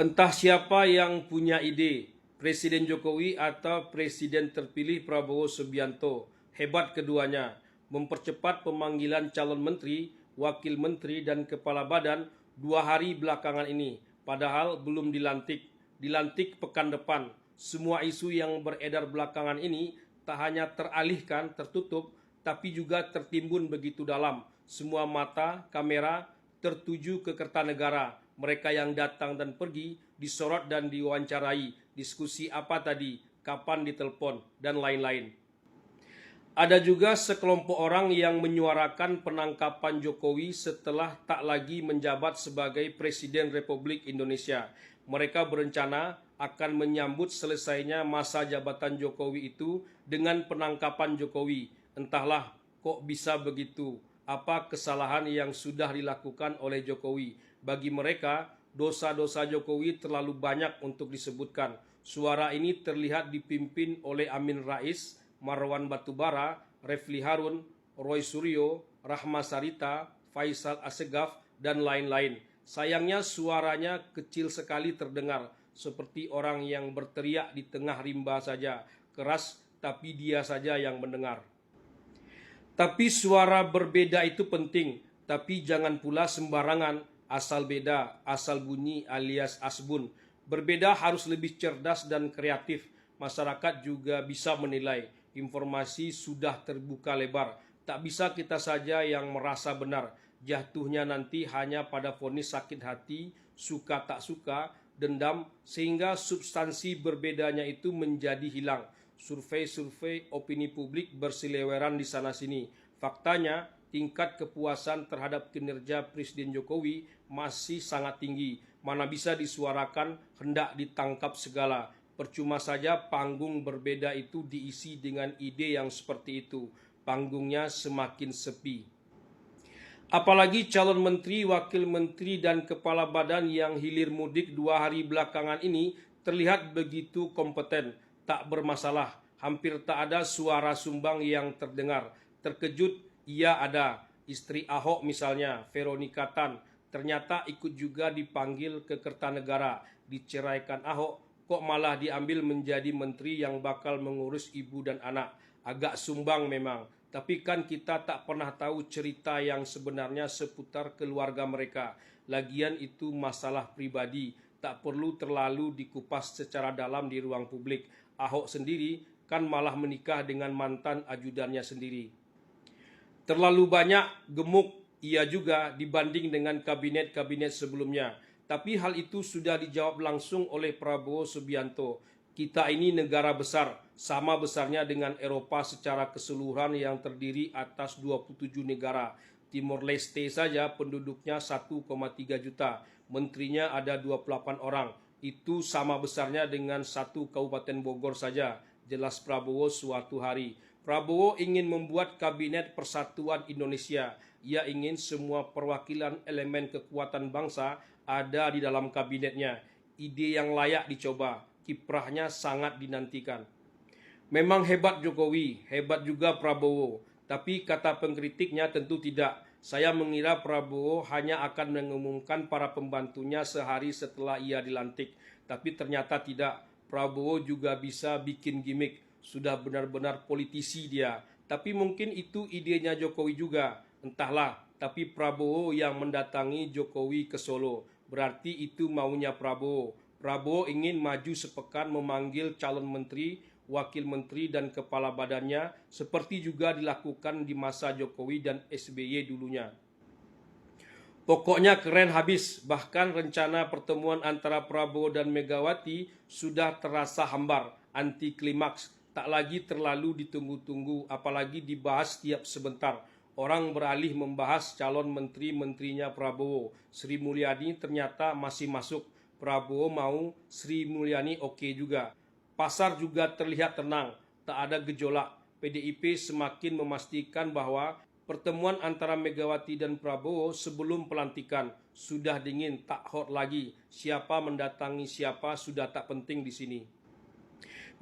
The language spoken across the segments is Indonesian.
Entah siapa yang punya ide, Presiden Jokowi atau Presiden terpilih Prabowo Subianto. Hebat keduanya, mempercepat pemanggilan calon menteri, wakil menteri, dan kepala badan 2 hari belakangan ini. Padahal belum dilantik. Dilantik pekan depan. Semua isu yang beredar belakangan ini tak hanya teralihkan, tertutup, tapi juga tertimbun begitu dalam. Semua mata, kamera tertuju ke Kertanegara. Mereka yang datang dan pergi disorot dan diwawancarai. Diskusi apa tadi, kapan ditelepon, dan lain-lain. Ada juga sekelompok orang yang menyuarakan penangkapan Jokowi setelah tak lagi menjabat sebagai Presiden Republik Indonesia. Mereka berencana akan menyambut selesainya masa jabatan Jokowi itu dengan penangkapan Jokowi. Entahlah kok bisa begitu. Apa kesalahan yang sudah dilakukan oleh Jokowi? Bagi mereka, dosa-dosa Jokowi terlalu banyak untuk disebutkan. Suara ini terlihat dipimpin oleh Amin Rais, Marwan Batubara, Refli Harun, Roy Suryo, Rahma Sarita, Faisal Assegaf, dan lain-lain. Sayangnya suaranya kecil sekali terdengar, seperti orang yang berteriak di tengah rimba saja, keras tapi dia saja yang mendengar. Tapi suara berbeda itu penting, tapi jangan pula sembarangan, asal beda, asal bunyi alias asbun. Berbeda harus lebih cerdas dan kreatif. Masyarakat juga bisa menilai. Informasi sudah terbuka lebar. Tak bisa kita saja yang merasa benar. Jatuhnya nanti hanya pada vonis sakit hati, suka tak suka, dendam, sehingga substansi berbedanya itu menjadi hilang. Survei-survei opini publik berseliweran di sana-sini. Faktanya, tingkat kepuasan terhadap kinerja Presiden Jokowi masih sangat tinggi. Mana bisa disuarakan, hendak ditangkap segala. Percuma saja panggung berbeda itu diisi dengan ide yang seperti itu. Panggungnya semakin sepi. Apalagi calon menteri, wakil menteri, dan kepala badan yang hilir mudik 2 hari belakangan ini terlihat begitu kompeten, tak bermasalah. Hampir tak ada suara sumbang yang terdengar. Terkejut, ia ada. Istri Ahok misalnya, Veronica Tan, ternyata ikut juga dipanggil ke Kertanegara. Diceraikan Ahok, kok malah diambil menjadi menteri yang bakal mengurus ibu dan anak. Agak sumbang memang, tapi kan kita tak pernah tahu cerita yang sebenarnya seputar keluarga mereka. Lagian itu masalah pribadi, tak perlu terlalu dikupas secara dalam di ruang publik. Ahok sendiri kan malah menikah dengan mantan ajudannya sendiri. Terlalu banyak gemuk ia juga dibanding dengan kabinet-kabinet sebelumnya. Tapi hal itu sudah dijawab langsung oleh Prabowo Subianto. Kita ini negara besar, sama besarnya dengan Eropa secara keseluruhan yang terdiri atas 27 negara. Timor Leste saja penduduknya 1,3 juta, menterinya ada 28 orang. Itu sama besarnya dengan satu Kabupaten Bogor saja, jelas Prabowo suatu hari. Prabowo ingin membuat kabinet persatuan Indonesia. Ia ingin semua perwakilan elemen kekuatan bangsa ada di dalam kabinetnya. Ide yang layak dicoba, kiprahnya sangat dinantikan. Memang hebat Jokowi, hebat juga Prabowo. Tapi kata pengkritiknya tentu tidak. Saya mengira Prabowo hanya akan mengumumkan para pembantunya sehari setelah ia dilantik. Tapi ternyata tidak. Prabowo juga bisa bikin gimmick. Sudah benar-benar politisi dia. Tapi mungkin itu idenya Jokowi juga. Entahlah, tapi Prabowo yang mendatangi Jokowi ke Solo. Berarti itu maunya Prabowo. Prabowo ingin maju sepekan memanggil calon menteri, wakil menteri, dan kepala badannya, seperti juga dilakukan di masa Jokowi dan SBY dulunya. Pokoknya keren habis, bahkan rencana pertemuan antara Prabowo dan Megawati sudah terasa hambar, anti klimaks, tak lagi terlalu ditunggu-tunggu, apalagi dibahas tiap sebentar. Orang beralih membahas calon menteri-menterinya Prabowo. Sri Mulyani ternyata masih masuk. Prabowo mau, Sri Mulyani oke juga. Pasar juga terlihat tenang, tak ada gejolak. PDIP semakin memastikan bahwa pertemuan antara Megawati dan Prabowo sebelum pelantikan sudah dingin, tak hot lagi. Siapa mendatangi siapa sudah tak penting di sini.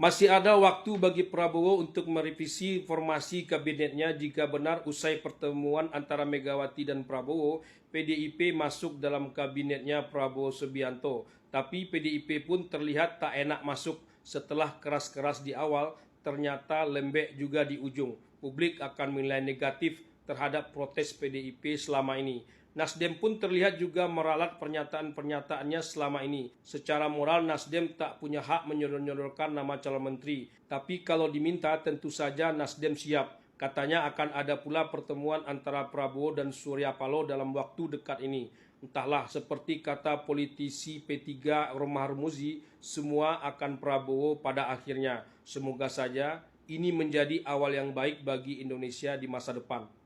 Masih ada waktu bagi Prabowo untuk merevisi formasi kabinetnya jika benar usai pertemuan antara Megawati dan Prabowo, PDIP masuk dalam kabinetnya Prabowo Subianto. Tapi PDIP pun terlihat tak enak masuk setelah keras-keras di awal, ternyata lembek juga di ujung. Publik akan menilai negatif terhadap protes PDIP selama ini. Nasdem pun terlihat juga meralat pernyataan-pernyataannya selama ini. Secara moral Nasdem tak punya hak menyodorkan nama calon menteri. Tapi kalau diminta tentu saja Nasdem siap. Katanya akan ada pula pertemuan antara Prabowo dan Surya Paloh dalam waktu dekat ini. Entahlah, seperti kata politisi P3 Romahur Muzi, semua akan Prabowo pada akhirnya. Semoga saja ini menjadi awal yang baik bagi Indonesia di masa depan.